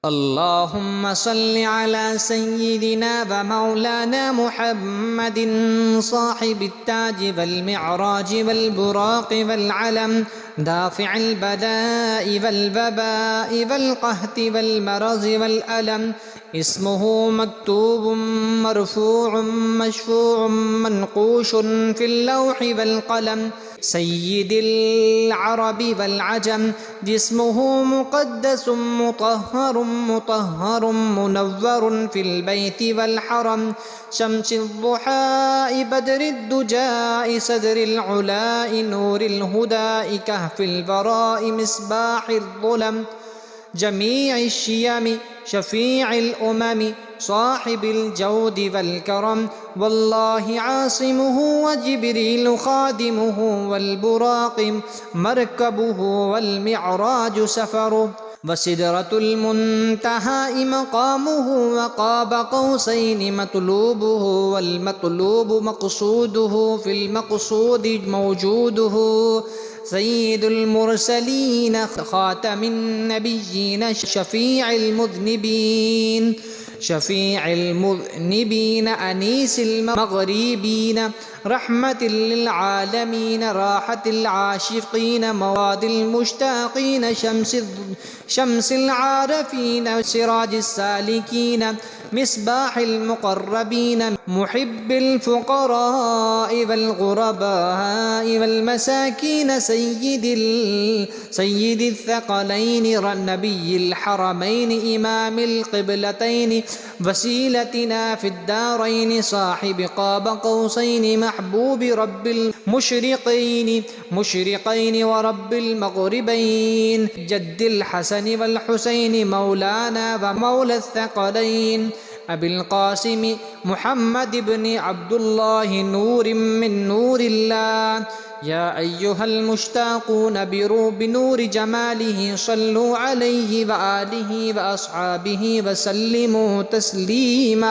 اللهم صل على سيدنا ومولانا محمد صاحب التاج والمعراج والبراق والعلم دافع البلاء والوباء والقهط والمرض والألم. اسمه مكتوب مرفوع مشفوع منقوش في اللوح والقلم. سيد العرب والعجم. جسمه مقدس مطهر منور في البيت والحرم. شمس الضحاء بدر الدجاء صدر العلاء نور الهدى كهف البراء مصباح الظلم. جميع الشيم شفيع الأمم صاحب الجود والكرم. والله عاصمه وجبريل خادمه والبراق مركبه والمعراج سفره. وسدرة المنتهى مقامه وقاب قوسين مطلوبه والمطلوب مقصوده في المقصود موجوده. سيد المرسلين خاتم النبيين شفيع المذنبين أنيس المغربين رحمة للعالمين راحة العاشقين مواد المشتاقين شمس العارفين سراج السالكين مصباح المقربين محب الفقراء والغرباء والمساكين سيد الثقلين نبي الحرمين إمام القبلتين وسيلتنا في الدارين صاحب قاب قوسين محبوب رب المشرقين ورب المغربين جد الحسن والحسين مولانا ومولى الثقلين أبي القاسم محمد بن عبد الله نور من نور الله. يا أيها المشتاقون بنور جماله صلوا عليه وآله وأصحابه وسلموا تسليما.